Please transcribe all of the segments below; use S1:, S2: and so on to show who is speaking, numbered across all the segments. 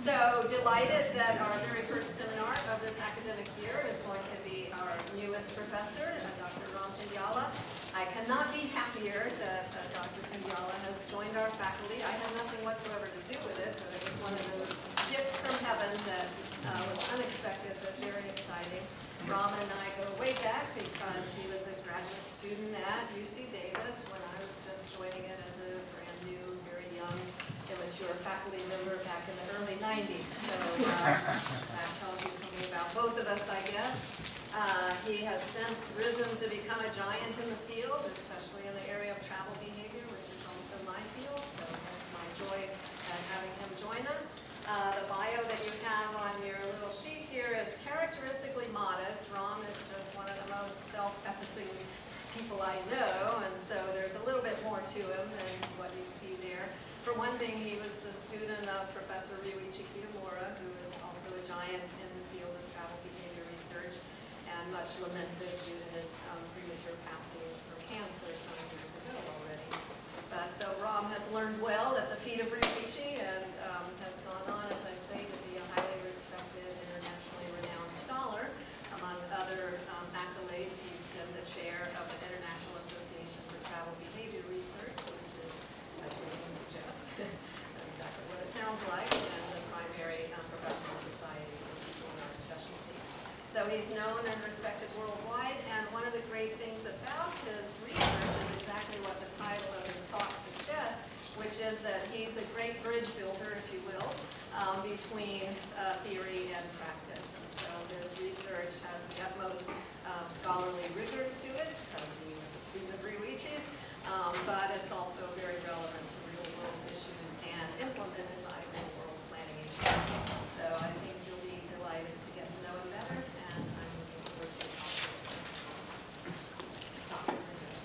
S1: So delighted that our very first seminar of this academic year is going to be our newest professor, Dr. Pendyala. I cannot be happier that Dr. Pendyala has joined our faculty. I had nothing whatsoever to do with it, but it was one of those gifts from heaven that was unexpected but very exciting. Ram and I go way back because he was a graduate student at UC Davis when I was just joining it as a brand new, very young, immature faculty member back in the early 90s. So that tells you something about both of us, I guess. He has since risen to become a giant in the field, especially in the area of travel behavior, which is also my field. So it's my joy having him join us. The bio that you have on your little sheet here is characteristically modest. Ram is just one of the most self-effacing people I know, and so there's a little bit more to him than what you see there. For one thing, he was the student of Professor Ryuichi Kitamura, who is also a giant in the field of travel behavior research, and much lamented due to his premature passing from cancer some years ago already. But so Ram has learned well at the feet of Ryuichi and has gone on, as I say, to be a highly respected, internationally renowned scholar. Among other accolades, he's been the chair of the International Association for Travel Behavior Research, which is, as the name suggests, exactly what it sounds like, and the primary professional society for people in our specialty. So he's known and respected worldwide, and one of the great things about his research is exactly what the title of his talk suggests, which is that he's a great bridge builder, if you will, between theory and practice. And so his research has the utmost scholarly rigor to it, because he was a student of Ryuichi's, but it's also very relevant to real-world issues and implemented by real-world planning agencies. So I think you'll be delighted to get to know him better, and I'm looking forward to talking to him.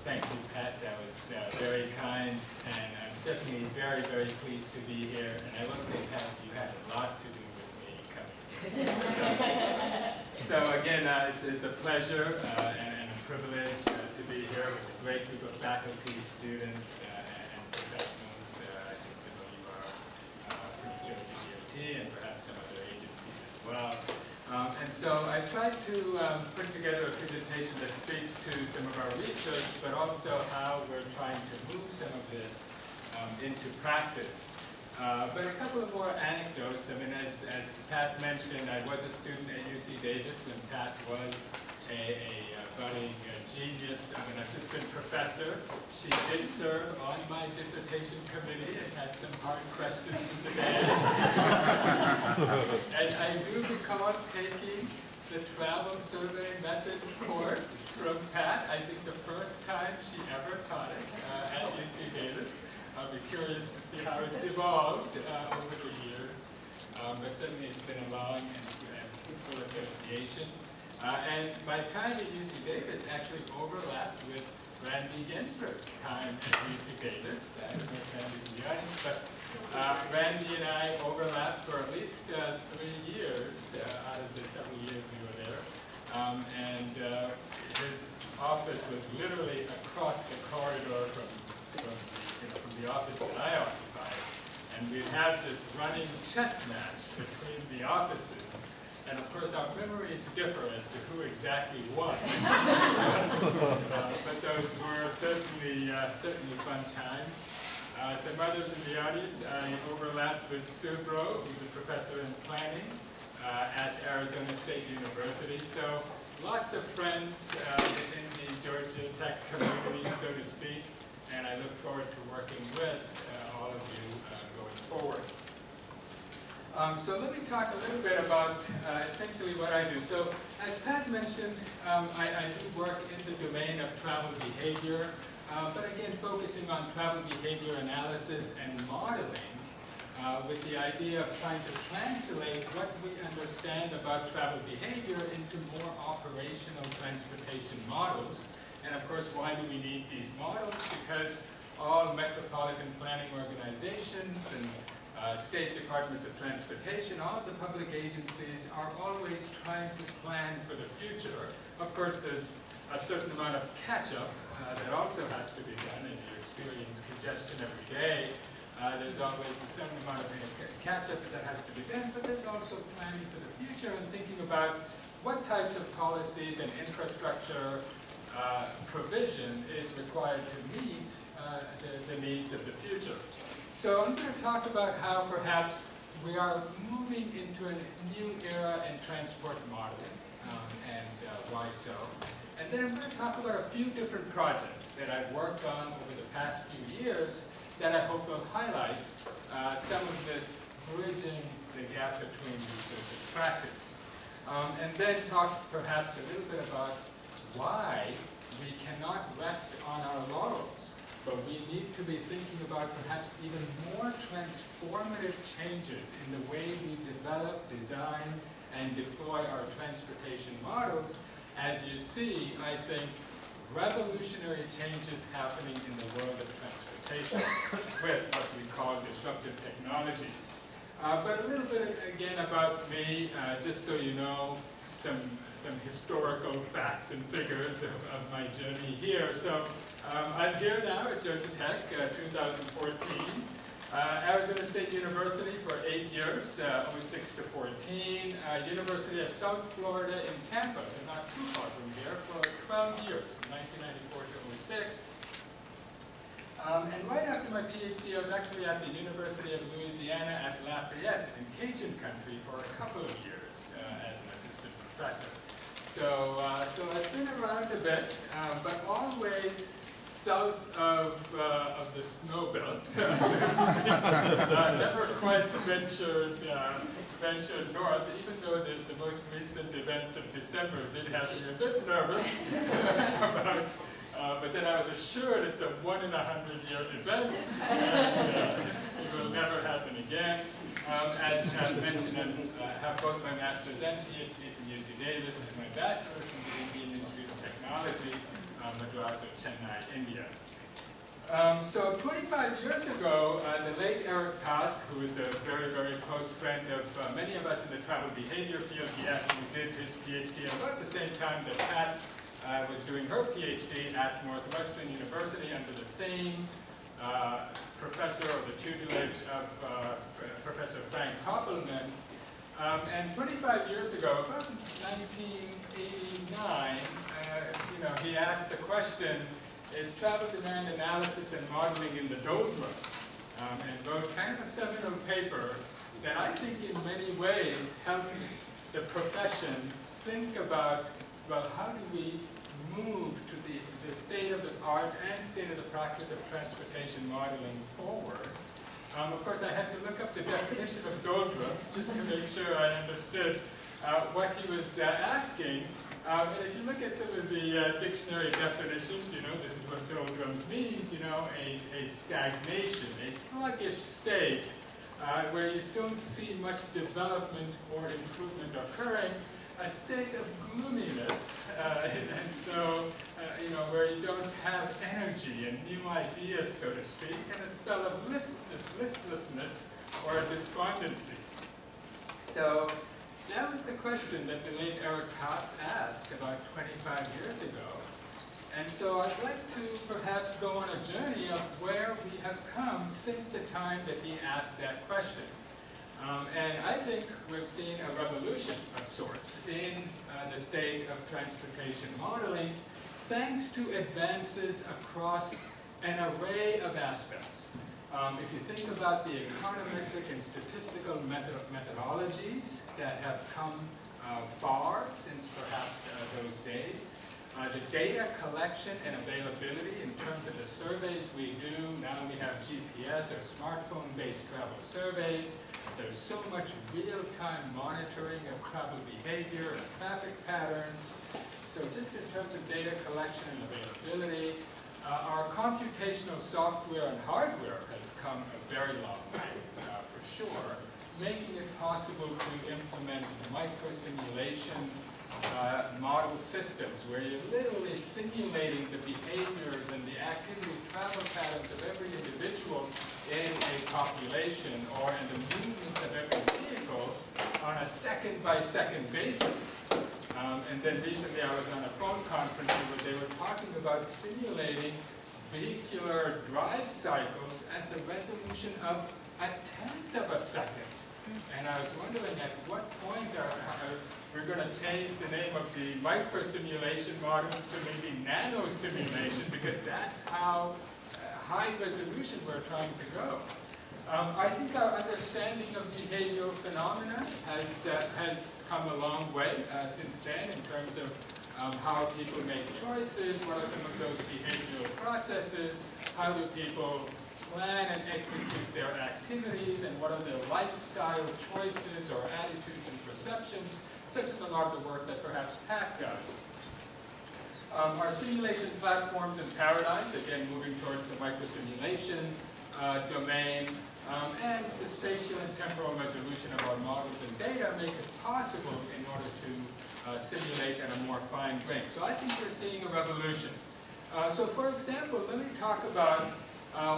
S2: Thank you, Pat. That was very kind, and I'm certainly very, very pleased to be here. And I will say, Pat, you had a lot to do with me coming. So again, it's a pleasure and a privilege to be here with a great group of faculty, students, and professionals. I think some of you are from the DOT and perhaps some other agencies as well. And so I tried to put together a presentation that speaks to some of our research, but also how we're trying to move some of this into practice. But a couple of more anecdotes. I mean, as Pat mentioned, I was a student at UC Davis when Pat was a budding genius of an assistant professor. She did serve on my dissertation committee and had some hard questions in the day. And I do recall taking the travel survey methods course from Pat. I think the first time she ever taught it at UC Davis. I'll be curious to see how it's evolved over the years. But certainly it's been a long and fruitful association. And my time at UC Davis actually overlapped with Randy Gensler's time at UC Davis. I don't know if Randy's in the audience, but Randy and I overlapped for at least 3 years out of the several years we were there. And his office was literally across the corridor from the office that I occupied. And we'd have this running chess match between the offices. And of course, our memories differ as to who exactly won. But those were certainly fun times. Some others in the audience, I overlapped with Sue Bro, who's a professor in planning at Arizona State University. So lots of friends within the Georgia Tech community, so to speak. And I look forward to working with all of you going forward. So let me talk a little bit about essentially what I do. So as Pat mentioned, I do work in the domain of travel behavior, but again focusing on travel behavior analysis and modeling with the idea of trying to translate what we understand about travel behavior into more operational transportation models. And of course, why do we need these models? Because all metropolitan planning organizations and state departments of transportation, all of the public agencies are always trying to plan for the future. Of course, there's a certain amount of catch-up that also has to be done as you experience congestion every day. There's always a certain amount of catch-up that has to be done, but there's also planning for the future and thinking about what types of policies and infrastructure provision is required to meet the needs of the future. So I'm going to talk about how perhaps we are moving into a new era in transport modeling, and why so. And then I'm going to talk about a few different projects that I've worked on over the past few years that I hope will highlight some of this bridging the gap between research and practice. And then talk perhaps a little bit about why we cannot rest on our laurels, but we need to be thinking about perhaps even more transformative changes in the way we develop, design, and deploy our transportation models. As you see, I think revolutionary changes happening in the world of transportation with what we call disruptive technologies. But a little bit again about me, just so you know, some historical facts and figures of my journey here. So I'm here now at Georgia Tech, 2014. Arizona State University for 8 years, 06 to 14. University of South Florida in Tampa, so not too far from here, for 12 years, from 1994 to 06. And right after my PhD, I was actually at the University of Louisiana at Lafayette in Cajun country for a couple of years as an assistant professor. So I've been around a bit, but always south of the snow belt. Never quite ventured north, even though the most recent events of December did have me a bit nervous about. But then I was assured it's a 1-in-100-year event, and it will never happen again. As mentioned, I have both my master's and PhD from UC Davis and my bachelor's from the Indian Institute of Technology, Madras, Chennai, India. So 25 years ago, the late Eric Pass, who is a very, very close friend of many of us in the travel behavior field, he actually did his PhD at about the same time that Pat was doing her PhD at Northwestern University under the same professor or the tutelage of Professor Frank Koppelman. And 25 years ago, about 1989, he asked the question, is travel demand analysis and modeling in the doldrums? And wrote kind of a seminal paper that I think in many ways helped the profession think about, well, how do we move to the state of the art and state of the practice of transportation modeling forward. Of course, I had to look up the definition of doldrums just to make sure I understood what he was asking. And if you look at some of the dictionary definitions, this is what doldrums means, a stagnation, a sluggish state where you don't see much development or improvement occurring, a state of gloominess, and so, where you don't have energy and new ideas, so to speak, and a spell of listlessness or despondency. So that was the question that the late Eric Pass asked about 25 years ago. And so I'd like to perhaps go on a journey of where we have come since the time that he asked that question. And I think we've seen a revolution of sorts in the state of transportation modeling, thanks to advances across an array of aspects. If you think about the econometric and statistical methodologies that have come far since perhaps those days, the data collection and availability in terms of the surveys we do. Now we have GPS or smartphone-based travel surveys. There's so much real-time monitoring of travel behavior and traffic patterns. So just in terms of data collection and availability, our computational software and hardware has come a very long way, for sure, making it possible to implement micro-simulation model systems where you're literally simulating the behaviors and the activity travel patterns of every individual in a population or in the movements of every vehicle on a second-by-second basis. And then recently I was on a phone conference where they were talking about simulating vehicular drive cycles at the resolution of a tenth of a second. And I was wondering at what point we're going to change the name of the micro-simulation models to maybe nano-simulation, because that's how high resolution we're trying to go. I think our understanding of behavioral phenomena has come a long way since then in terms of how people make choices, what are some of those behavioral processes, how do people plan and execute their activities, and what are their lifestyle choices or attitudes and perceptions, such as a lot of the work that perhaps Pat does. Our simulation platforms and paradigms, again moving towards the microsimulation domain, and the spatial and temporal resolution of our models and data make it possible in order to simulate at a more fine grain. So I think we're seeing a revolution. So for example, let me talk about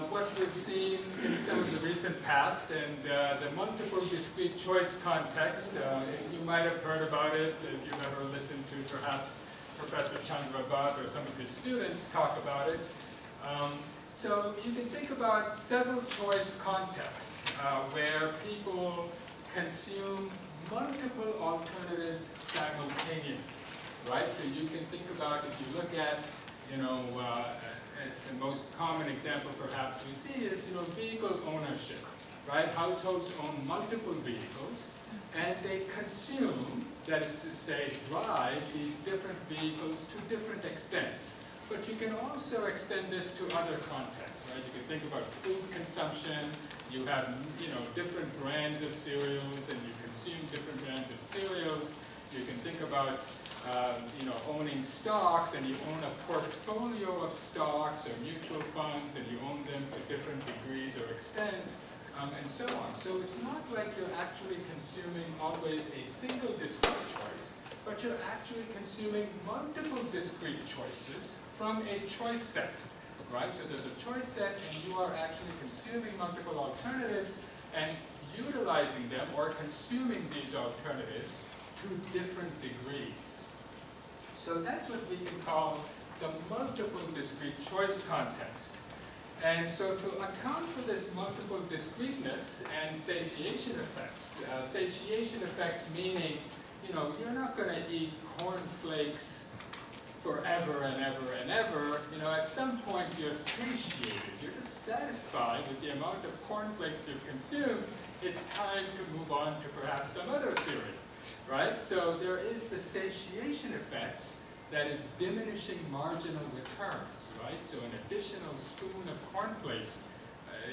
S2: what we've seen in some of the recent past and the multiple discrete choice context. You might have heard about it if you've ever listened to perhaps Professor Chandra Bhatt or some of his students talk about it. So you can think about several choice contexts where people consume multiple alternatives simultaneously, right? So you can think about, if you look at, the most common example perhaps we see is, vehicle ownership, right? Households own multiple vehicles, and they consume, that is to say, drive these different vehicles to different extents. But you can also extend this to other contexts, right? You can think about food consumption. You have, different brands of cereals, and you consume different brands of cereals. You can think about, owning stocks, and you own a portfolio of stocks or mutual funds, and you own them to different degrees or extent, and so on. So it's not like you're actually consuming always a single discrete choice, but you're actually consuming multiple discrete choices from a choice set, right? So there's a choice set, and you are actually consuming multiple alternatives and utilizing them or consuming these alternatives to different degrees. So that's what we can call the multiple discrete choice context. And so to account for this multiple discreteness and satiation effects meaning, you're not going to eat cornflakes forever and ever and ever. At some point you're satiated. You're just satisfied with the amount of cornflakes you've consumed. It's time to move on to perhaps some other cereal, right? So there is the satiation effects that is diminishing marginal returns, right? So an additional spoon of cornflakes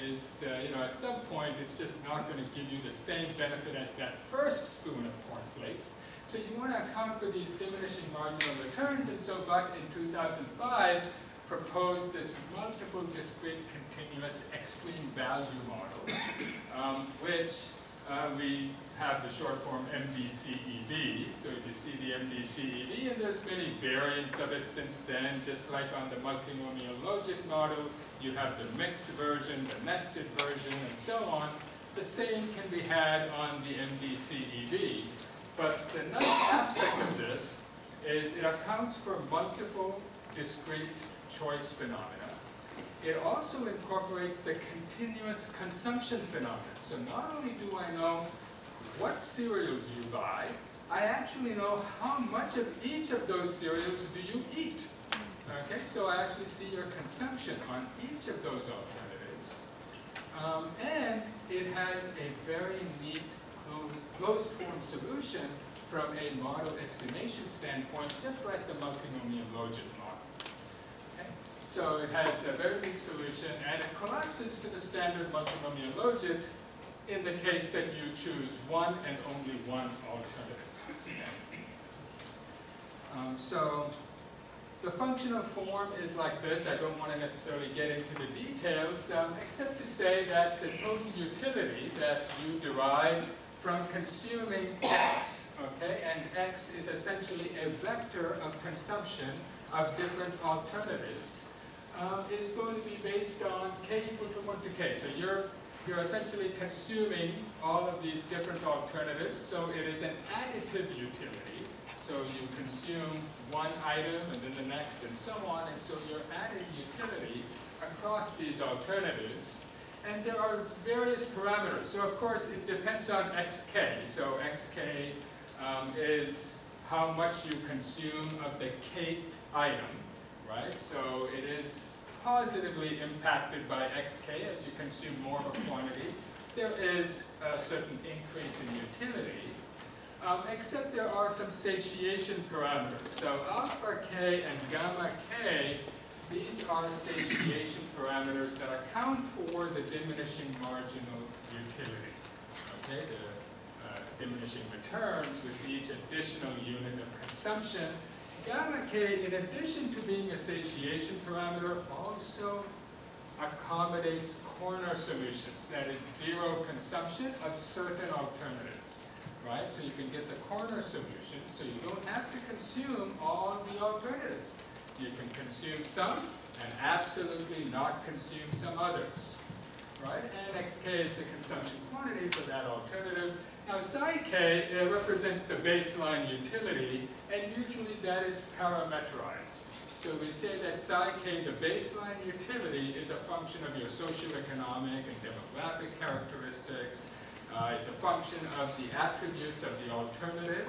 S2: is, at some point it's just not going to give you the same benefit as that first spoon of cornflakes. So you want to account for these diminishing marginal returns, and so Buck in 2005 proposed this multiple discrete continuous extreme value model, which we have the short form MDCEV. So if you see the MDCEV, and there's many variants of it since then, just like on the multinomial logic model, you have the mixed version, the nested version, and so on. The same can be had on the MDCEV. But the nice aspect of this is it accounts for multiple discrete choice phenomena. It also incorporates the continuous consumption phenomenon. So not only do I know what cereals you buy, I actually know how much of each of those cereals do you eat. Okay, so I actually see your consumption on each of those alternatives. And it has a very neat closed form solution from a model estimation standpoint, just like the multinomial logic model. Okay? So it has a very neat solution, and it collapses to the standard multinomial logic in the case that you choose one and only one alternative. Okay? So the functional form is like this. I don't want to necessarily get into the details, except to say that the total utility that you derive from consuming X, okay? And X is essentially a vector of consumption of different alternatives, is going to be based on K equal to 1 to K. So you're essentially consuming all of these different alternatives, so it is an additive utility. So you consume one item and then the next and so on, and so you're adding utilities across these alternatives. And there are various parameters. So of course it depends on xk. So xk is how much you consume of the kth item, right? So it is positively impacted by xk as you consume more of a quantity. There is a certain increase in utility, except there are some satiation parameters. So alpha k and gamma k, these are satiation parameters that account for the diminishing marginal utility. Okay, the diminishing returns with each additional unit of consumption. Gamma k, in addition to being a satiation parameter, also accommodates corner solutions, that is zero consumption of certain alternatives, right? So you can get the corner solution, so you don't have to consume all the alternatives. You can consume some and absolutely not consume some others, right? And xk is the consumption quantity for that alternative. Now psi k represents the baseline utility, and usually that is parameterized. So we say that psi k, the baseline utility, is a function of your socioeconomic and demographic characteristics. It's a function of the attributes of the alternative,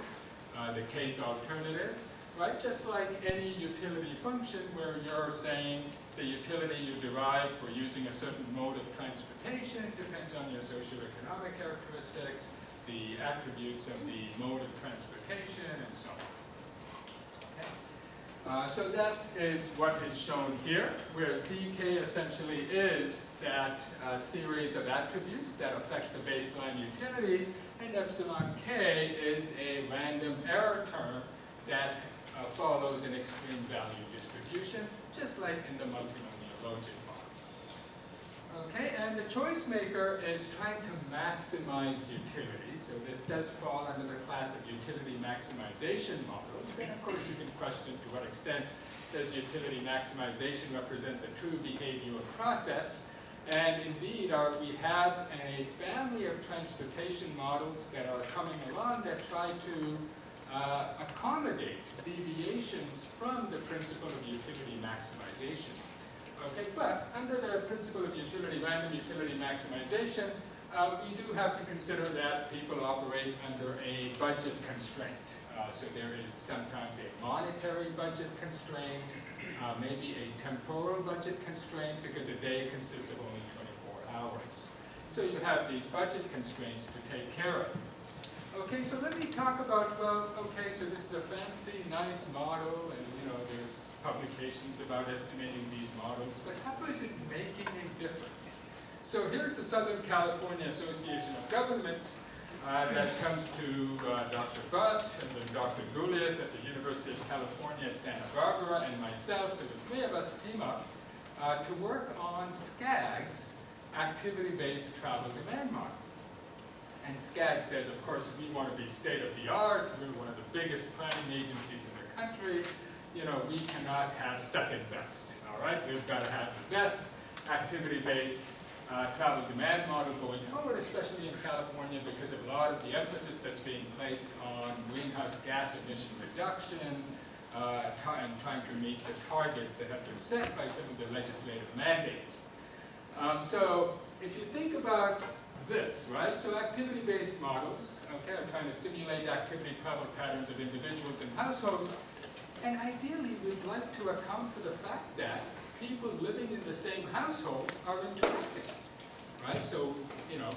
S2: the kth alternative, right? Just like any utility function where you're saying the utility you derive for using a certain mode of transportation depends on your socioeconomic characteristics, the attributes of the mode of transportation, and so on. So that is what is shown here, where zk essentially is that series of attributes that affect the baseline utility, and epsilon k is a random error term that follows an extreme value distribution, just like in the multinomial logit model. Okay, and the choice maker is trying to maximize utility. So this does fall under the class of utility maximization models. And of course you can question to what extent does utility maximization represent the true behavioral process. And indeed, we have a family of transportation models that are coming along that try to accommodate deviations from the principle of utility maximization. Okay, but under the principle of random utility maximization, we do have to consider that people operate under a budget constraint. So there is sometimes a monetary budget constraint, maybe a temporal budget constraint, because a day consists of only 24 hours. So you have these budget constraints to take care of. Okay, so let me talk about, well, okay, so this is a fancy, nice model, and there's publications about estimating these models, but how is it making a difference? So here's the Southern California Association of Governments that comes to Dr. Butt and then Dr. Gulius at the University of California at Santa Barbara and myself, so the three of us team up to work on SCAG's activity-based travel demand model. And SCAG says, of course, we want to be state-of-the-art. We're one of the biggest planning agencies in the country. We cannot have second best, all right? We've got to have the best activity-based travel demand model going forward, especially in California, because of a lot of the emphasis that's being placed on greenhouse gas emission reduction and trying to meet the targets that have been set by some of the legislative mandates. So if you think about this, right? So activity-based models, okay, are trying to simulate activity travel patterns of individuals and households. And ideally, we'd like to account for the fact that people living in the same household are interacting, right? So,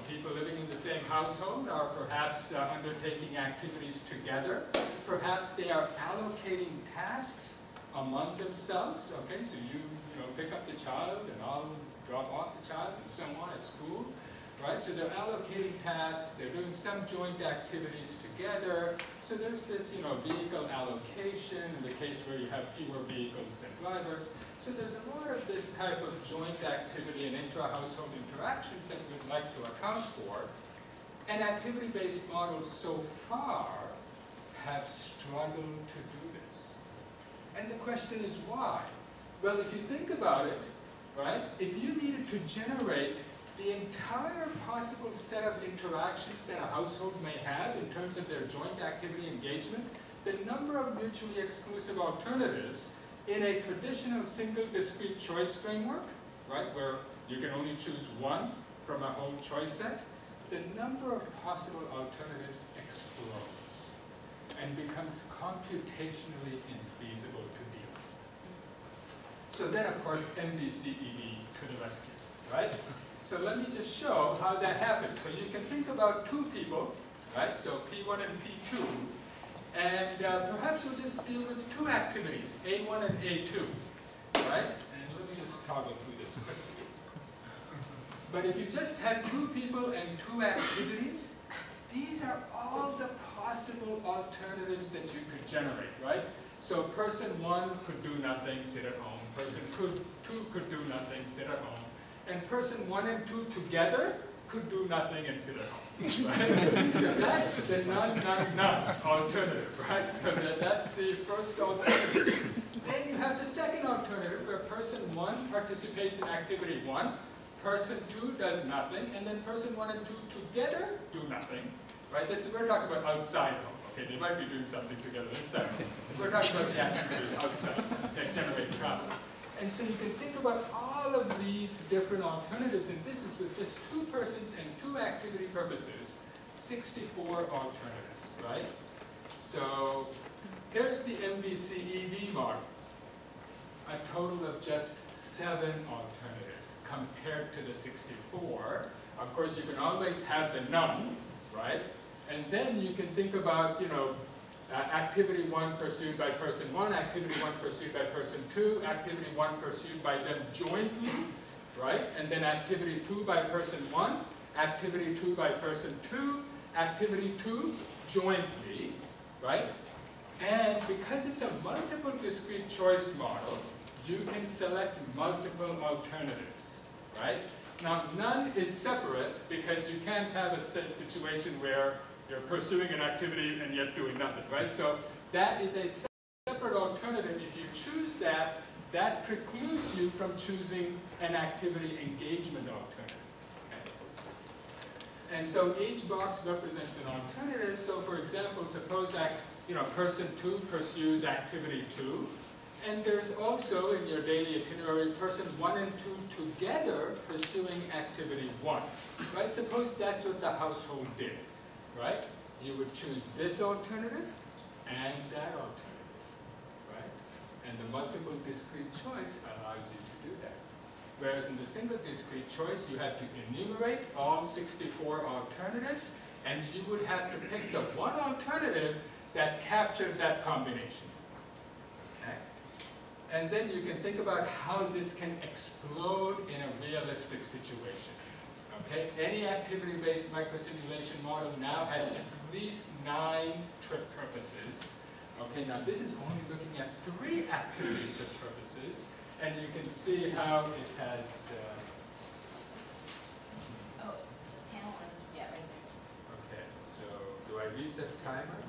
S2: people living in the same household are perhaps undertaking activities together. Perhaps they are allocating tasks among themselves, okay? So you pick up the child and I'll drop off the child and so on at school. Right? So they're allocating tasks, they're doing some joint activities together. So there's this, vehicle allocation in the case where you have fewer vehicles than drivers. So there's a lot of this type of joint activity and intra-household interactions that we'd like to account for. And activity-based models so far have struggled to do this. And the question is why? Well, if you think about it, right, if you needed to generate the entire possible set of interactions that a household may have in terms of their joint activity engagement, the number of mutually exclusive alternatives in a traditional single discrete choice framework, right, where you can only choose one from a whole choice set, the number of possible alternatives explodes and becomes computationally infeasible to deal with. So then, of course, MDCED to the rescue, right? So let me just show how that happens. So you can think about two people, right? So P1 and P2, and perhaps we'll just deal with two activities, A1 and A2, right? And let me just toggle through this quickly. But if you just had two people and two activities, these are all the possible alternatives that you could generate, right? So person 1 could do nothing, sit at home. Person 2 could do nothing, sit at home. And person 1 and 2 together could do nothing and sit at home, right? So that's the none alternative, right? So that's the first alternative. Then you have the second alternative where person 1 participates in activity 1, person 2 does nothing, and then person 1 and 2 together do nothing, right? We're talking about outside home. Okay, they might be doing something together inside home. We're talking about the activities outside that generate travel. And so you can think about all of these different alternatives, and this is with just two persons and two activity purposes, 64 alternatives, right? So here's the MDCED model, a total of just 7 alternatives compared to the 64. Of course, you can always have the none, right? And then you can think about, you know, activity 1 pursued by person 1, activity 1 pursued by person 2, activity 1 pursued by them jointly, right? And then activity 2 by person 1, activity 2 by person 2, activity 2 jointly, right? And because it's a multiple discrete choice model, you can select multiple alternatives, right? Now, none is separate because you can't have a situation where you're pursuing an activity and yet doing nothing, right? So that is a separate alternative. If you choose that, that precludes you from choosing an activity engagement alternative. Okay? And so each box represents an alternative. So for example, suppose person 2 pursues activity 2. And there's also in your daily itinerary person 1 and 2 together pursuing activity 1. Right? Suppose that's what the household did. Right? You would choose this alternative and that alternative, right? And the multiple discrete choice allows you to do that. Whereas in the single discrete choice, you have to enumerate all 64 alternatives, and you would have to pick the one alternative that captured that combination. Okay? And then you can think about how this can explode in a realistic situation. Okay, any activity-based microsimulation model now has at least 9 trip purposes. Okay, now this is only looking at 3 activity trip purposes, and you can see how it has.
S3: Oh, panel is right there.
S2: Okay, so do I reset timer?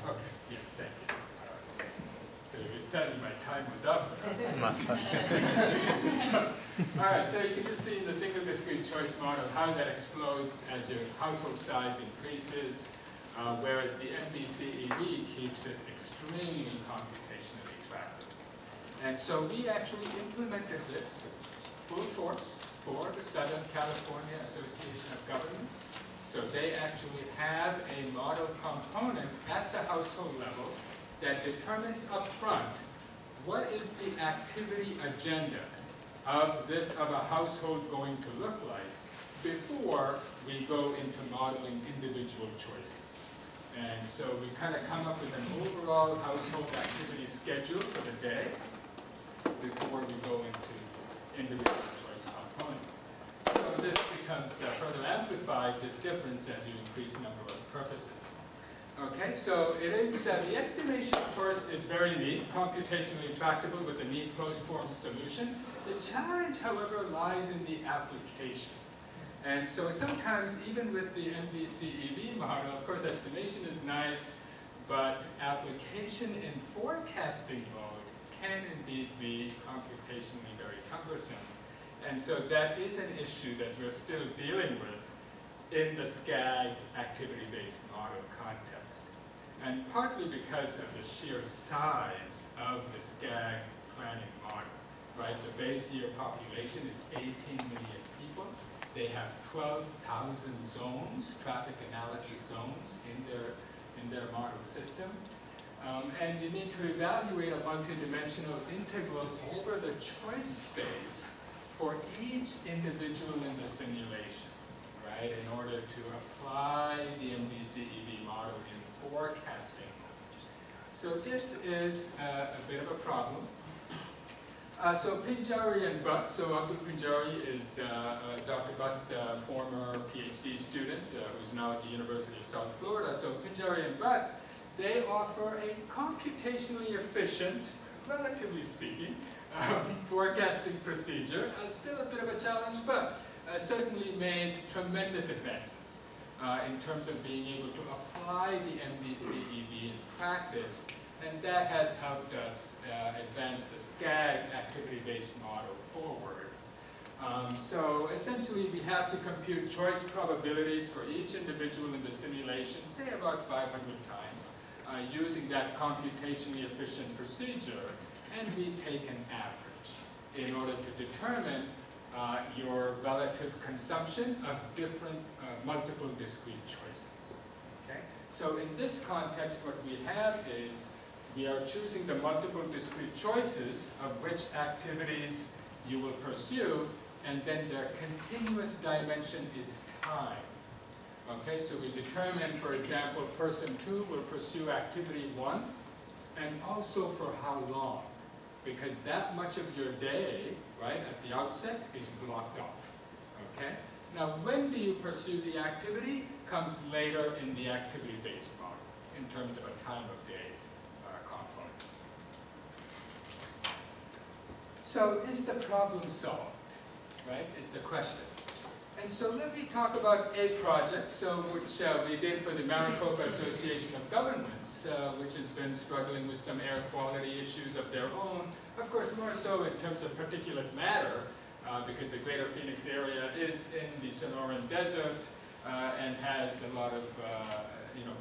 S2: Okay, yeah, thank you. So you said my time was up. All right, so you can just see in the single discrete choice model how that explodes as your household size increases, whereas the MDCED keeps it extremely computationally tractable. And so we actually implemented this full force for the Southern California Association of Governments. So they actually have a model component at the household level that determines up front what is the activity agenda of a household going to look like before we go into modeling individual choices. And so we kind of come up with an overall household activity schedule for the day before we go into individual choice components. So this becomes further amplified, this difference, as you increase number of purposes. Okay, so it is, the estimation, of course, is very neat, computationally tractable with a neat closed form solution. The challenge, however, lies in the application. And so sometimes, even with the MDCEV model, of course, estimation is nice, but application in forecasting mode can indeed be computationally very cumbersome. And so that is an issue that we're still dealing with in the SCAG activity-based model context. And partly because of the sheer size of the SCAG planning model, right? The base year population is 18 million people. They have 12,000 zones, traffic analysis zones in their model system. And you need to evaluate a multidimensional integrals over the choice space for each individual in the simulation, right? In order to apply the MDCEV model in forecasting. So this is a bit of a problem. So Pendyala and Butt, so Abdul Pendyala is Dr. Butt's former PhD student who's now at the University of South Florida. So Pendyala and Butt, they offer a computationally efficient, relatively speaking, forecasting procedure. Still a bit of a challenge, but certainly made tremendous advances in terms of being able to apply the MDCEV in practice. And that has helped us advance the SCAG activity-based model forward. So essentially, we have to compute choice probabilities for each individual in the simulation, say about 500 times, using that computationally efficient procedure, and we take an average in order to determine your relative consumption of different multiple discrete choices. Okay? So in this context, what we have is we are choosing the multiple discrete choices of which activities you will pursue, and then their continuous dimension is time. Okay, so we determine, for example, person 2 will pursue activity 1, and also for how long, because that much of your day, right, at the outset is blocked off. Okay? Now, when do you pursue the activity comes later in the activity-based model in terms of a time of day. So is the problem solved, right, is the question. And so let me talk about a project, which we did for the Maricopa Association of Governments, which has been struggling with some air quality issues of their own, of course more so in terms of particulate matter, because the greater Phoenix area is in the Sonoran Desert and has a lot of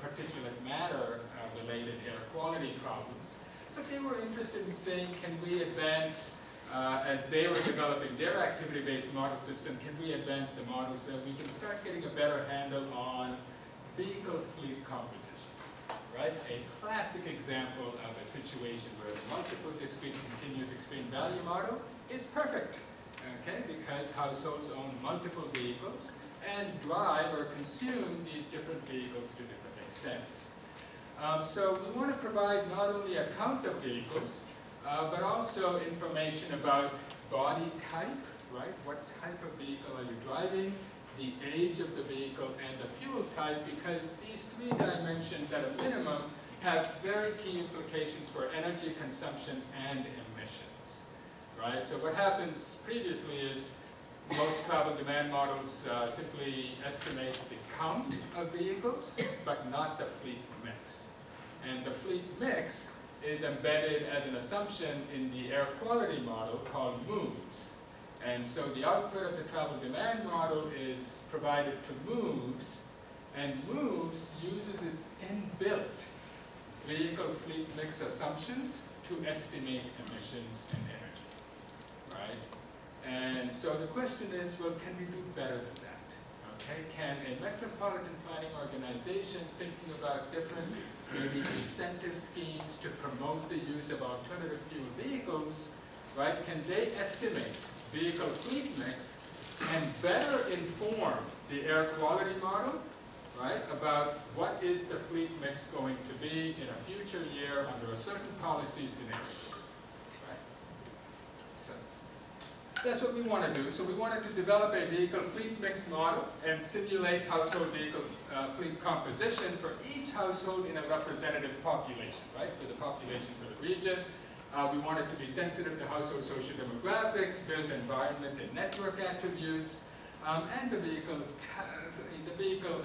S2: particulate matter related air quality problems. But they were interested in saying, can we advance as they were developing their activity-based model system, can we advance the model so that we can start getting a better handle on vehicle fleet composition, right? A classic example of a situation where the multiple discrete continuous extreme value model is perfect, okay? Because households own multiple vehicles and drive or consume these different vehicles to different extents. So we want to provide not only a count of vehicles, but also information about body type, right? What type of vehicle are you driving, the age of the vehicle, and the fuel type, because these three dimensions at a minimum have very key implications for energy consumption and emissions, right? So what happens previously is most travel demand models simply estimate the count of vehicles, but not the fleet mix. And the fleet mix is embedded as an assumption in the air quality model called MOVES. And so the output of the travel demand model is provided to MOVES, and MOVES uses its inbuilt vehicle fleet mix assumptions to estimate emissions and energy, right? And so the question is, well, can we do better than that? Okay, can a metropolitan planning organization thinking about different maybe incentive schemes to promote the use of alternative fuel vehicles, right? Can they estimate vehicle fleet mix and better inform the air quality model, right? About what is the fleet mix going to be in a future year under a certain policy scenario, right? So that's what we want to do. So we wanted to develop a vehicle fleet mix model and simulate household vehicle fleet composition for each household in a representative population, right? For the population for the region. We wanted to be sensitive to household social demographics, built environment and network attributes. and the vehicle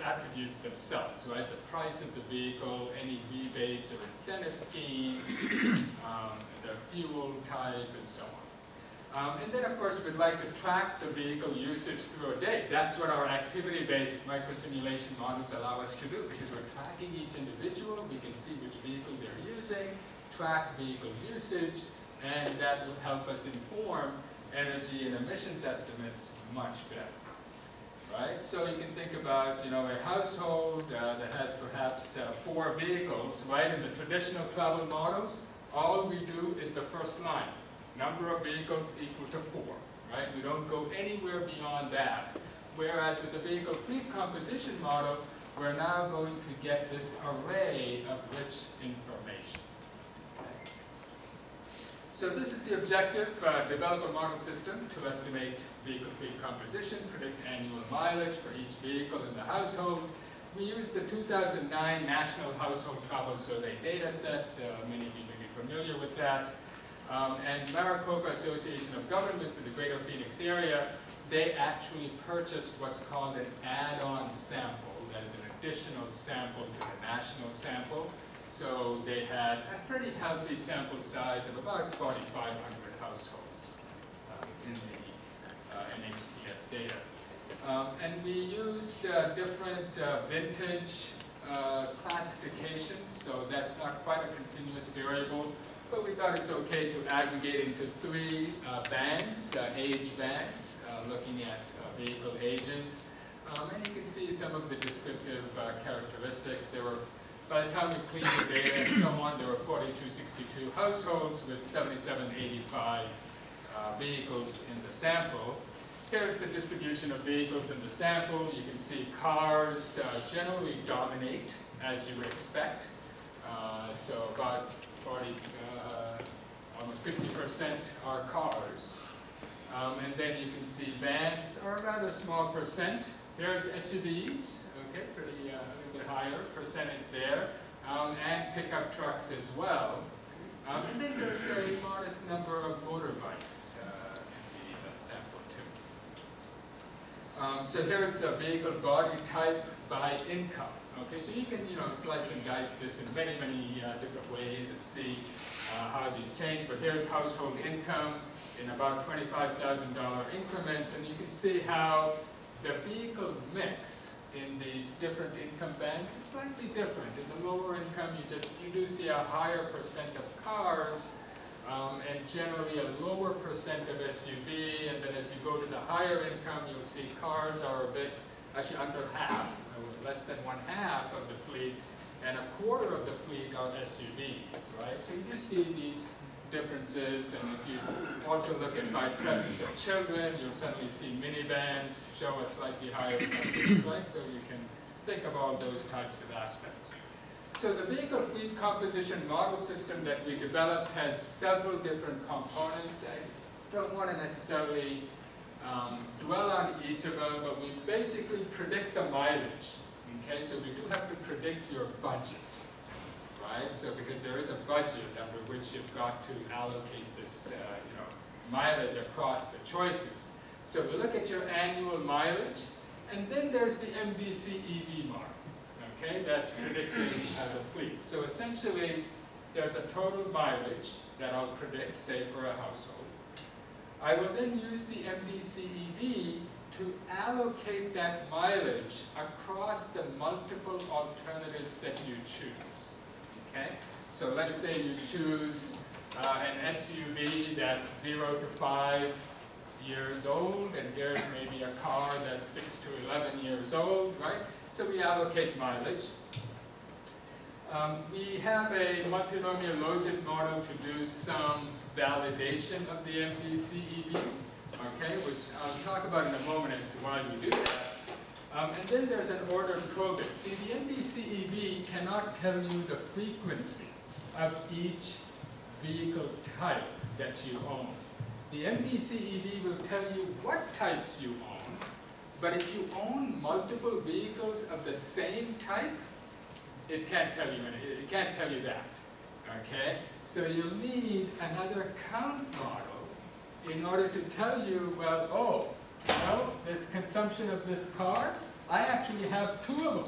S2: attributes themselves, right? The price of the vehicle, any rebates or incentive schemes, the fuel type, and so on. And then, of course, we'd like to track the vehicle usage through a day. That's what our activity-based microsimulation models allow us to do, because we're tracking each individual. We can see which vehicle they're using, track vehicle usage, and that will help us inform energy and emissions estimates much better. Right? So you can think about, a household that has perhaps 4 vehicles, right? In the traditional travel models, all we do is the first line. Number of vehicles equal to 4, right? We don't go anywhere beyond that. Whereas with the vehicle fleet composition model, we're now going to get this array of rich information. Okay? So this is the objective, develop a model system to estimate vehicle fleet composition, predict annual mileage for each vehicle in the household. We use the 2009 National Household Travel Survey data set. Many of you may be familiar with that. And Maricopa Association of Governments in the Greater Phoenix area, they actually purchased what's called an add-on sample. That is an additional sample to the national sample. So they had a pretty healthy sample size of about 4,500 households in the NCTS data. And we used different vintage classifications, so that's not quite a continuous variable, but we thought it's okay to aggregate into 3 bands, age bands, looking at vehicle ages. And you can see some of the descriptive characteristics. There were, by the time we cleaned the data and so on, there were 4,262 households with 7,785 vehicles in the sample. Here's the distribution of vehicles in the sample. You can see cars generally dominate, as you would expect. So about almost 50% are cars. And then you can see vans are a rather small percent. There's SUVs, okay, pretty a little bit higher percentage there, and pickup trucks as well. And then there's a modest number of motorbikes in the sample too. So here's a vehicle body type by income. Okay, so you can slice and dice this in many different ways and see how these change. But here's household income in about $25,000 increments, and you can see how the vehicle mix in these different income bands is slightly different. In the lower income, you do see a higher percent of cars, and generally a lower percent of SUV. And then as you go to the higher income, you'll see cars are a bit, actually under half, less than 1/2 of the fleet, and 1/4 of the fleet are SUVs, right? So you do see these differences, and if you also look at by presence of children, you'll suddenly see minivans show a slightly higher presence, right? So you can think of all those types of aspects. So the vehicle fleet composition model system that we developed has several different components. I don't want to necessarily dwell on each of them, but we basically predict the mileage. Okay, so we do have to predict your budget, right? So because there is a budget under which you've got to allocate this, mileage across the choices. So we look at your annual mileage, and then there's the MDCEV mark. Okay, that's predicting the fleet. So essentially, there's a total mileage that I'll predict, say, for a household. I will then use the MDCEV to allocate that mileage across the multiple alternatives that you choose. Okay? So let's say you choose an SUV that's 0 to 5 years old, and here's maybe a car that's 6 to 11 years old, right? So we allocate mileage. We have a multinomial logit model to do some validation of the MDCEV, okay, which I'll talk about in a moment as to why we do that. And then there's an ordered probing. See, the MDCEV cannot tell you the frequency of each vehicle type that you own. The MDCEV will tell you what types you own, but if you own multiple vehicles of the same type, it can't tell you anything. It can't tell you that. Okay? So you'll need another count model in order to tell you, well, oh, Well, this consumption of this car, I actually have 2 of them.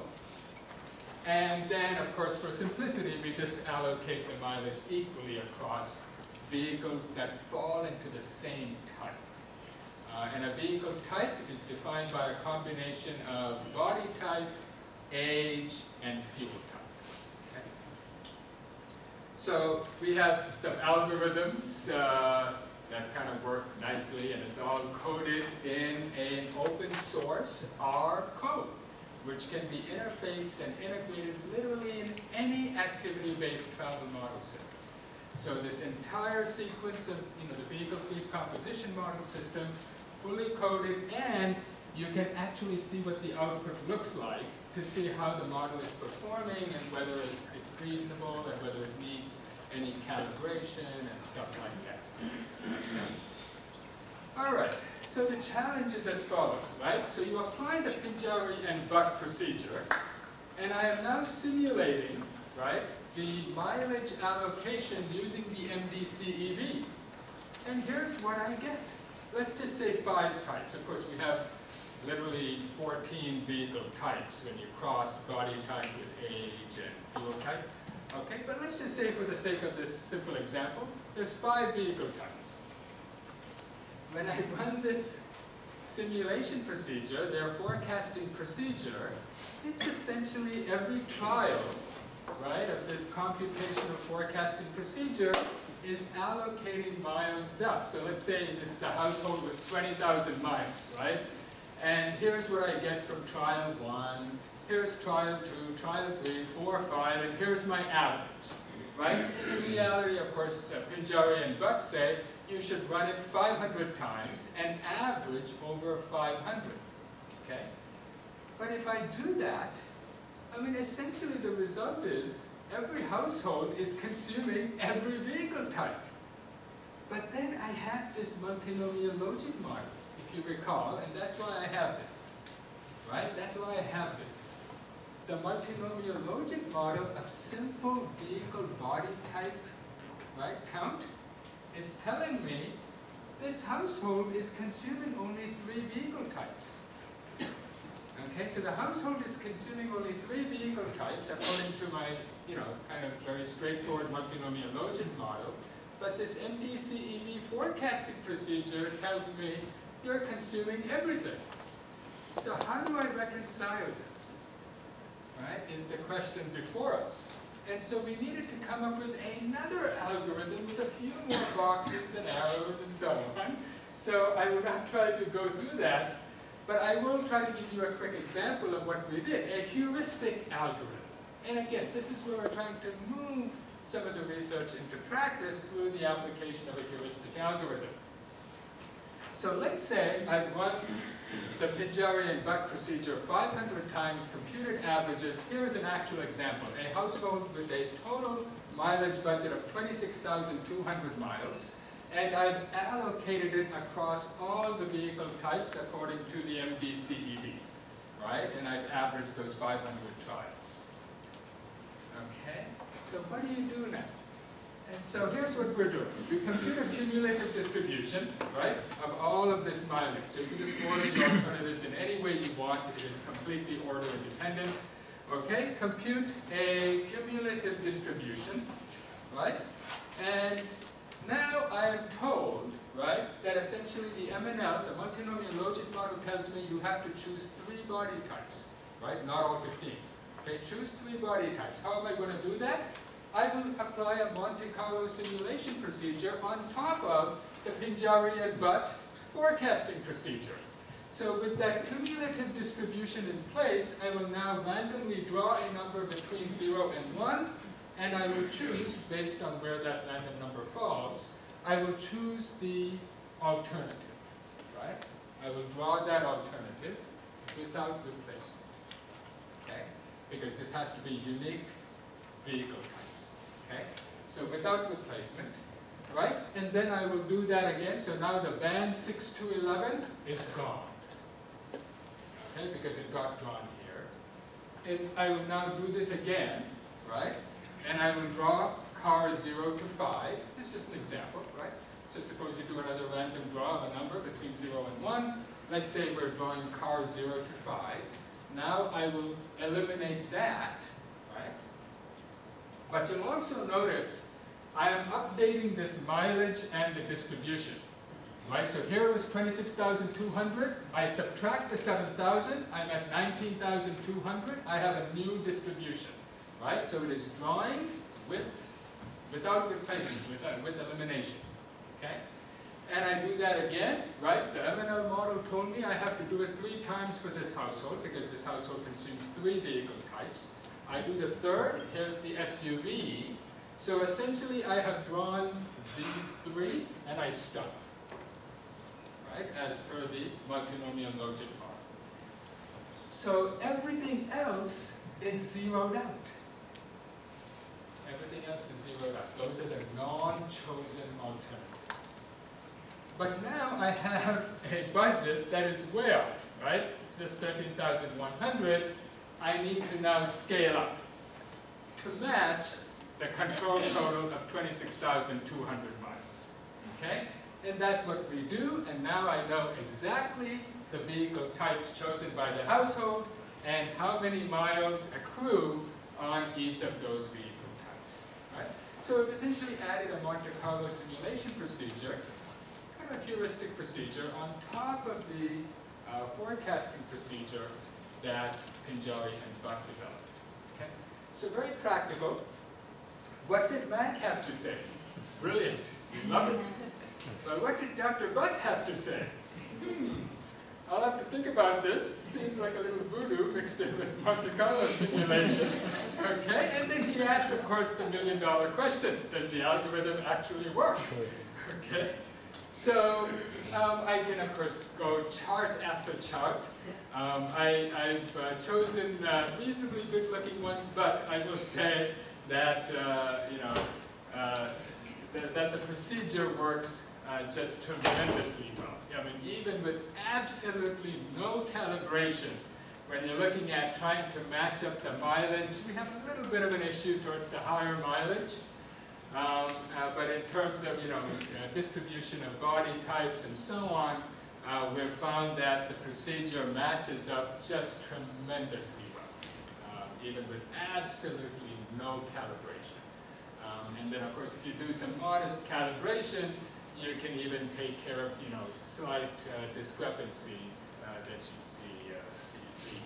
S2: And then, of course, for simplicity, we just allocate the mileage equally across vehicles that fall into the same type. And a vehicle type is defined by a combination of body type, age, and fuel type. Okay? So we have some algorithms that kind of work nicely, and it's all coded in an open source R code, which can be interfaced and integrated literally in any activity-based travel model system. So this entire sequence of the vehicle fleet composition model system, fully coded, and you can actually see what the output looks like to see how the model is performing and whether it's reasonable and whether it needs any calibration and stuff like that. All right, so the challenge is as follows, right? So you apply the Pendyala and Butt procedure, and I am now simulating, right, the mileage allocation using the MDCEV. And here's what I get. Let's just say 5 types. Of course, we have literally 14 vehicle types when you cross body type with age and fuel type. Okay, but let's just say for the sake of this simple example, there's 5 vehicle types. When I run this simulation procedure, their forecasting procedure, it's essentially every trial, right, of this computational forecasting procedure is allocating miles thus. So let's say this is a household with 20,000 miles, right? And here's what I get from trial 1, here's trial 2, trial 3, 4, 5, and here's my average, right? In reality, of course, Pendyala and Butt say you should run it 500 times and average over 500, okay? But if I do that, I mean, essentially the result is every household is consuming every vehicle type. But then I have this multinomial logic model, if you recall, and that's why I have this, right? That's why I have this. The multinomial logic model of simple vehicle body type, right, count, is telling me this household is consuming only 3 vehicle types. Okay, so the household is consuming only 3 vehicle types according to my, kind of very straightforward multinomial logic model. But this MDCEV forecasting procedure tells me you're consuming everything. So how do I reconcile this? Right, is the question before us. And so we needed to come up with another algorithm with a few more boxes and arrows and so on. So I will not try to go through that, but I will try to give you a quick example of what we did, a heuristic algorithm. And again, this is where we're trying to move some of the research into practice through the application of a heuristic algorithm. So let's say I've run the Pendyala and Butt procedure 500 times, computed averages. Here's an actual example. A household with a total mileage budget of 26,200 miles. And I've allocated it across all the vehicle types according to the MDCEV, right? And I've averaged those 500 trials. Okay, so what do you do now? And so here's what we're doing. We compute a cumulative distribution, right, of all of this mileage. So you can just order the alternatives in any way you want. It is completely order independent. Okay, compute a cumulative distribution, right? And now I am told, right, that essentially the MNL, the multinomial logic model, tells me you have to choose 3 body types, right? Not all 15. Okay, choose 3 body types. How am I going to do that? I will apply a Monte Carlo simulation procedure on top of the Pendyala and Butt forecasting procedure. So with that cumulative distribution in place, I will now randomly draw a number between 0 and 1, and I will choose, based on where that random number falls, I will choose the alternative, right? I will draw that alternative without replacement, okay? Because this has to be unique vehicle types, okay? So without replacement, right? And then I will do that again. So now the band 6 to 11 is gone, okay? Because it got drawn here. And I will now do this again, right? And I will draw cars 0 to 5. This is just an example, right? So suppose you do another random draw of a number between 0 and 1. let's say we're drawing car 0 to 5. Now I will eliminate that, right? But you'll also notice I am updating this mileage and the distribution, right? So here it was 26,200. I subtract the 7,000. I'm at 19,200. I have a new distribution, right? So it is drawing without replacement, with elimination, okay? And I do that again, right? The M&L model told me I have to do it 3 times for this household because this household consumes 3 vehicle types. I do the third, here's the SUV. So essentially I have drawn these 3 and I stop, right? As per the multinomial logic R. So everything else is zeroed out. Everything else is zeroed out. Those are the non-chosen alternatives. But now I have a budget that is way off, right? It's just 13,100. I need to now scale up to match the control total of 26,200 miles, okay? And that's what we do, and now I know exactly the vehicle types chosen by the household and how many miles accrue on each of those vehicle types, right? So we've essentially added a Monte Carlo simulation procedure, kind of a heuristic procedure, on top of the forecasting procedure that Pendyala and Buck developed. Okay? So very practical. What did Mac have to say? Brilliant. We love it. But what did Dr. Buck have to say? I'll have to think about this. Seems like a little voodoo mixed in with Monte Carlo simulation. Okay, and then he asked, of course, the $1,000,000 question. Does the algorithm actually work? Okay. So I can, of course, go chart after chart. I've chosen reasonably good-looking ones, but I will say that that the procedure works just tremendously well. I mean, even with absolutely no calibration, when you're looking at trying to match up the mileage, we have a little bit of an issue towards the higher mileage. But in terms of distribution of body types and so on, we've found that the procedure matches up just tremendously well, even with absolutely no calibration. And then, of course, if you do some modest calibration, you can even take care of slight discrepancies that you see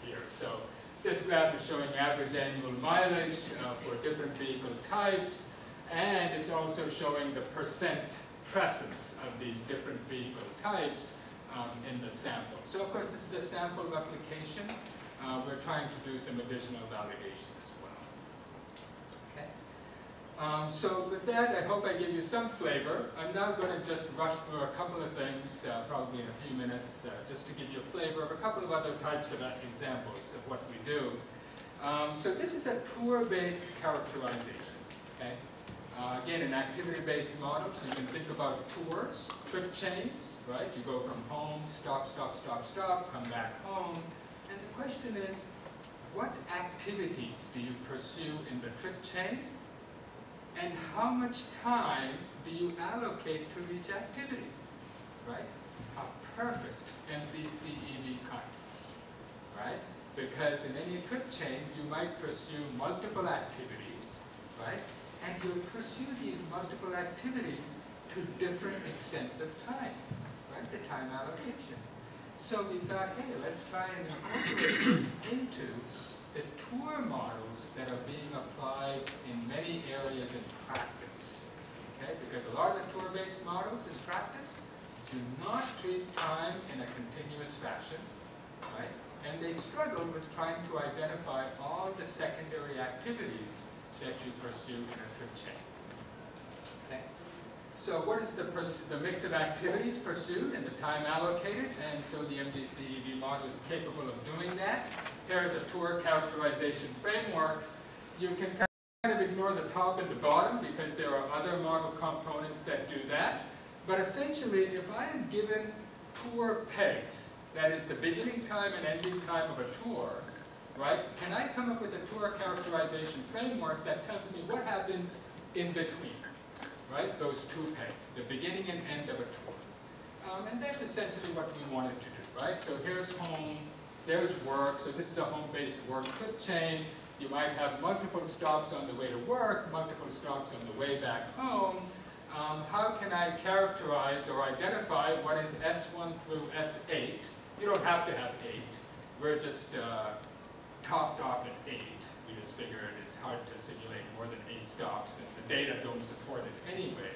S2: here. So this graph is showing average annual mileage for different vehicle types. And it's also showing the percent presence of these different vehicle types in the sample. So of course this is a sample replication. We're trying to do some additional validation as well. Okay. So with that, I hope I give you some flavor. I'm now going to just rush through a couple of things, probably in a few minutes, just to give you a flavor of a couple of other types of examples of what we do. So this is a tour-based characterization. Okay. Again, an activity-based model, so you can think about tours, trip chains, right? You go from home, stop, stop, stop, stop, come back home. And the question is, what activities do you pursue in the trip chain? And how much time do you allocate to each activity, right? A perfect MDCEV context, right? Because in any trip chain, you might pursue multiple activities, right? And you'll pursue these multiple activities to different extents of time, right? The time allocation. So we thought, hey, let's try and incorporate this into the tour models that are being applied in many areas in practice. Okay? Because a lot of the tour-based models in practice do not treat time in a continuous fashion, right? And they struggle with trying to identify all the secondary activities that you pursue in a trip chain. Okay? So what is the mix of activities pursued and the time allocated? And so the MDCEV model is capable of doing that. Here is a tour characterization framework. You can kind of ignore the top and the bottom because there are other model components that do that. But essentially, if I am given tour pegs, that is the beginning time and ending time of a tour, right? Can I come up with a tour characterization framework that tells me what happens in between, right? Those two pegs, the beginning and end of a tour. And that's essentially what we wanted to do, right? So here's home, there's work, so this is a home-based work trip chain. You might have multiple stops on the way to work, multiple stops on the way back home. How can I characterize or identify what is S1 through S8? You don't have to have 8. We're just topped off at 8. We just figured it's hard to simulate more than 8 stops, and the data don't support it anyway.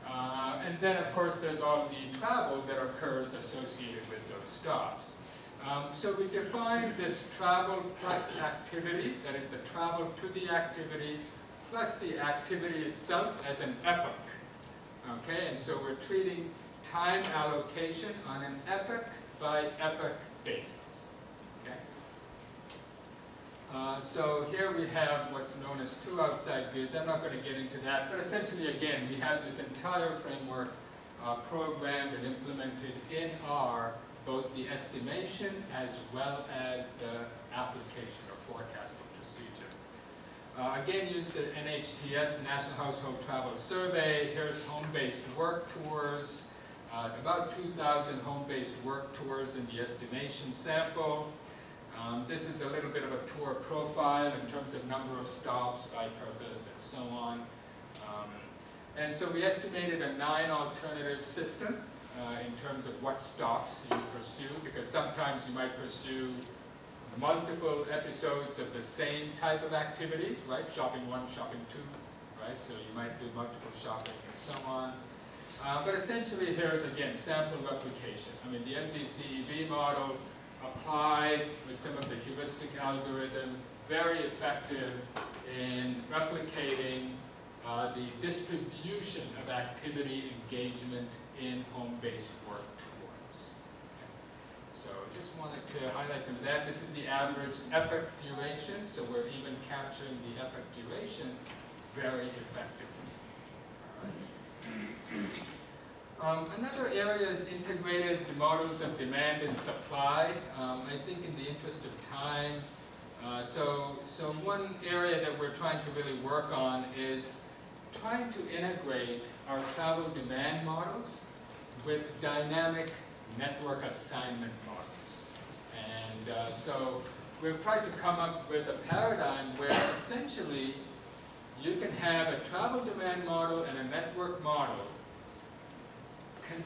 S2: And then, of course, there's all the travel that occurs associated with those stops. So we define this travel plus activity, that is the travel to the activity, plus the activity itself as an epoch. Okay, and so we're treating time allocation on an epoch by epoch basis. Okay. So here we have what's known as 2 outside goods. I'm not going to get into that, but essentially, again, we have this entire framework programmed and implemented in R, both the estimation as well as the application or forecasting procedure. Again, use the NHTS, National Household Travel Survey. Here's home-based work tours, about 2,000 home-based work tours in the estimation sample. This is a little bit of a tour profile in terms of number of stops by purpose and so on. And so we estimated a 9 alternative system in terms of what stops you pursue, because sometimes you might pursue multiple episodes of the same type of activity, right? Shopping 1, shopping 2, right? So you might do multiple shopping and so on. But essentially here's, again, sample replication. I mean, the MDCEV model applied with some of the heuristic algorithm, very effective in replicating the distribution of activity engagement in home-based work tours. So just wanted to highlight some of that. This is the average epoch duration, so we're even capturing the epoch duration very effectively. All right. Another area is integrated models of demand and supply. I think in the interest of time, so one area that we're trying to really work on is trying to integrate our travel demand models with dynamic network assignment models. And so we've tried to come up with a paradigm where essentially you can have a travel demand model and a network model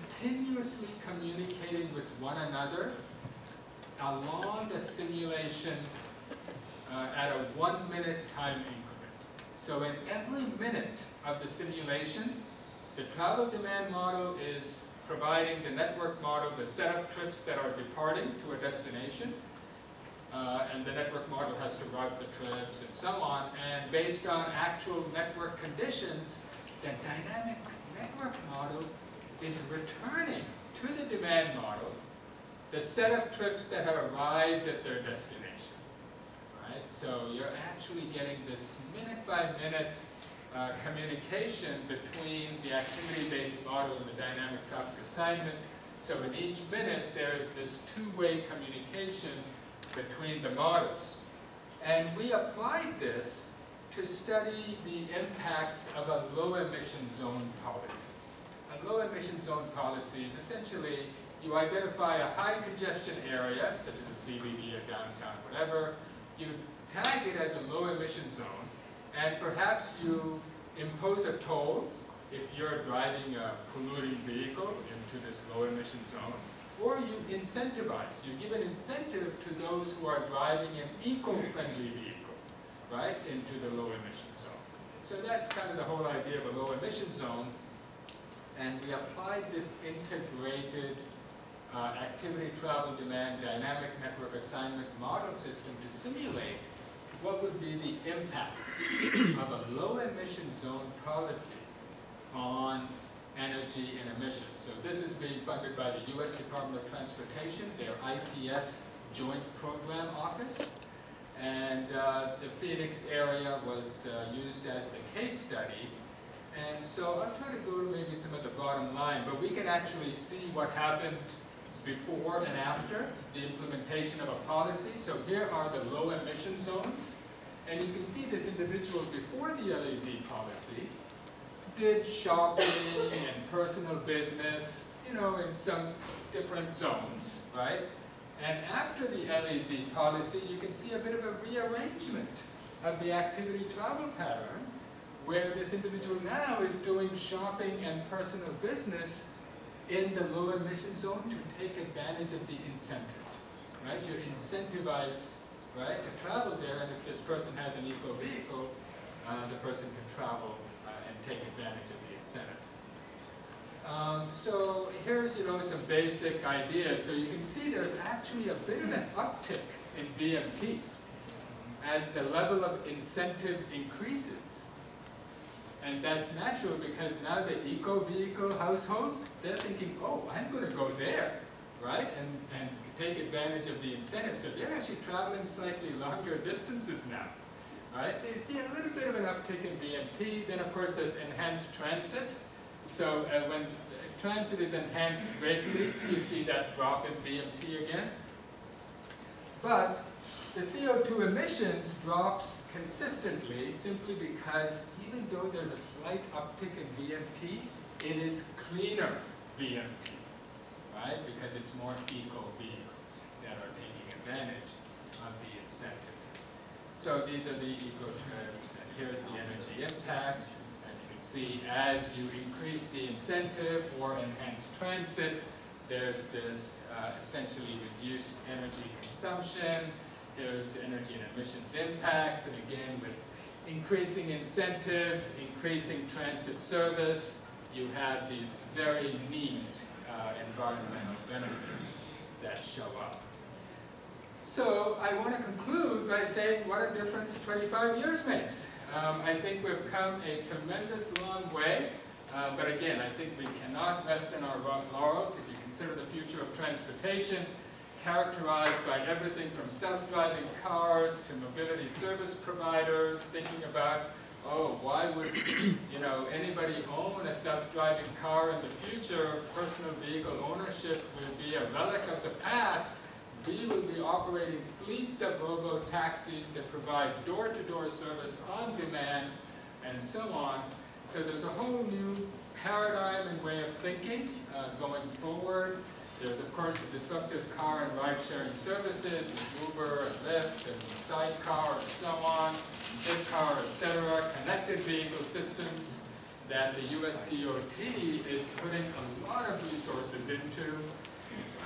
S2: continuously communicating with one another along the simulation at a 1-minute time increment. So in every minute of the simulation, the travel demand model is providing the network model the set of trips that are departing to a destination, and the network model has to route the trips and so on, and based on actual network conditions, the dynamic network model is returning to the demand model the set of trips that have arrived at their destination. Right? So you're actually getting this minute-by-minute communication between the activity-based model and the dynamic traffic assignment. So in each minute, there's this two-way communication between the models. And we applied this to study the impacts of a low-emission zone policy. A low-emission zone policy is essentially you identify a high congestion area, such as a CBD or downtown, whatever. You tag it as a low-emission zone, and perhaps you impose a toll if you're driving a polluting vehicle into this low-emission zone, or you incentivize. You give an incentive to those who are driving an eco-friendly vehicle, right, into the low-emission zone. So that's kind of the whole idea of a low-emission zone, and we applied this integrated activity, travel, demand, dynamic network assignment model system to simulate what would be the impacts of a low-emission zone policy on energy and emissions. So this is being funded by the U.S. Department of Transportation, their ITS Joint Program Office, and the Phoenix area was used as the case study. And so I'll try to go to maybe some of the bottom line, but we can actually see what happens before and after the implementation of a policy. So here are the low emission zones. And you can see this individual before the LAZ policy did shopping and personal business you know, in some different zones, right? And after the LEZ policy, you can see a bit of a rearrangement of the activity travel pattern, where this individual now is doing shopping and personal business in the low emission zone to take advantage of the incentive, right? You're incentivized, right, to travel there, and if this person has an eco vehicle, the person can travel and take advantage of the incentive. So here's, you know, some basic ideas. So you can see there's actually a bit of an uptick in VMT as the level of incentive increases. And that's natural because now the eco-vehicle households, they're thinking, oh, I'm going to go there, right? And take advantage of the incentive. So they're actually traveling slightly longer distances now, right? So you see a little bit of an uptick in VMT. Then, of course, there's enhanced transit. So when transit is enhanced greatly, you see that drop in VMT again. But the CO2 emissions drops consistently simply because even though there's a slight uptick in VMT, it is cleaner VMT, right? Because it's more eco vehicles that are taking advantage of the incentive. So these are the eco trips, and here's the energy impacts. And you can see as you increase the incentive or enhance transit, there's this essentially reduced energy consumption. Here's energy and emissions impacts, and again with increasing incentive, increasing transit service, you have these very neat environmental benefits that show up. So I want to conclude by saying what a difference 25 years makes. I think we've come a tremendous long way, but again, I think we cannot rest in our laurels if you consider the future of transportation, characterized by everything from self-driving cars to mobility service providers, thinking about, oh, why would anybody own a self-driving car in the future? Personal vehicle ownership will be a relic of the past. We will be operating fleets of robo-taxis that provide door-to-door service on demand, and so on. So there's a whole new paradigm and way of thinking going forward. There's, of course, the disruptive car and ride-sharing services with Uber and Lyft and Sidecar and so on, Zipcar, etc., connected vehicle systems that the US DOT is putting a lot of resources into,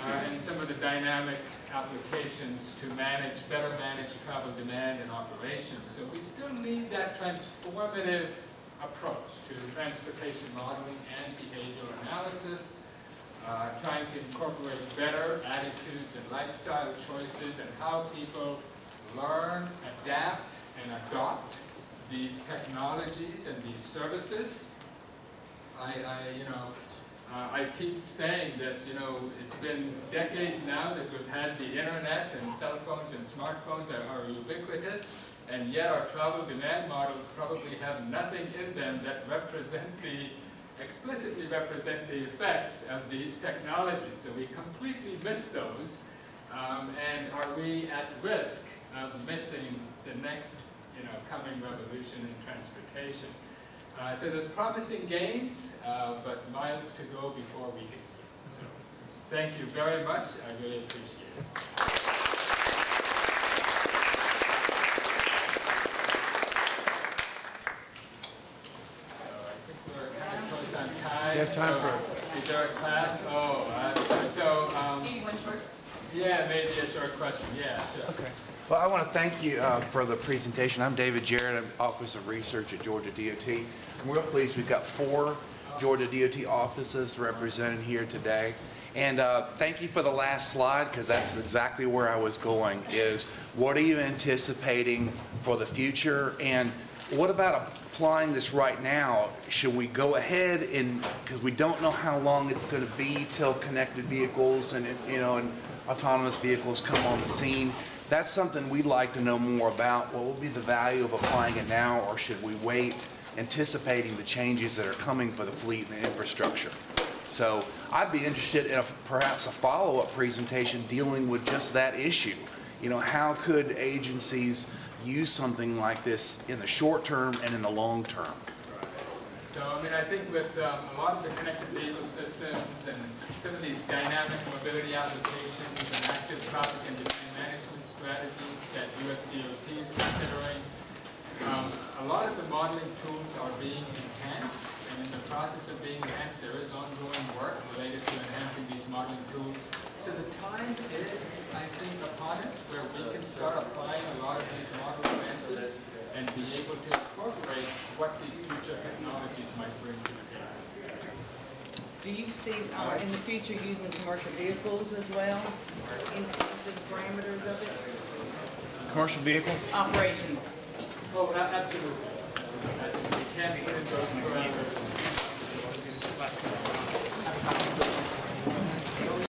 S2: and some of the dynamic applications to better manage travel demand and operations. So we still need that transformative approach to transportation modeling and behavioral analysis. Trying to incorporate better attitudes and lifestyle choices and how people learn, adapt, and adopt these technologies and these services. I keep saying that, it's been decades now that we've had the internet and cell phones and smartphones are ubiquitous, and yet our travel demand models probably have nothing in them that explicitly represent the effects of these technologies. So we completely miss those, and are we at risk of missing the next coming revolution in transportation? So there's promising gains, but miles to go before we can see them. So thank you very much. I really appreciate it.
S4: You have time for
S2: is there a class?
S3: Maybe one short.
S2: Yeah, maybe a short question. Yeah, sure.
S4: Okay. Well, I want to thank you for the presentation. I'm David Jarrett. I'm Office of Research at Georgia DOT. I'm real pleased we've got 4 Georgia DOT offices represented here today. And thank you for the last slide, because that's exactly where I was going, is what are you anticipating for the future, and what about applying this right now? Should we go ahead and, because we don't know how long it's going to be till connected vehicles and and autonomous vehicles come on the scene. That's something we'd like to know more about. What will be the value of applying it now, or should we wait, anticipating the changes that are coming for the fleet and the infrastructure? So I'd be interested in perhaps a follow-up presentation dealing with just that issue. How could agencies use something like this in the short term and in the long term?
S2: Right. So, I mean, I think with a lot of the connected vehicle systems and some of these dynamic mobility applications and active traffic and demand management strategies that USDOT is considering, a lot of the modeling tools are being enhanced, and in the process of being enhanced, there is ongoing work related to enhancing these modeling tools. So the time is, I think, upon us where we can start applying a lot of these model advances and be able to incorporate what these future technologies might bring to the table.
S5: Do you see in the future using commercial vehicles as well in terms of the parameters of it?
S4: Commercial vehicles?
S5: Operations.
S2: Oh, absolutely. I think we can put in those parameters.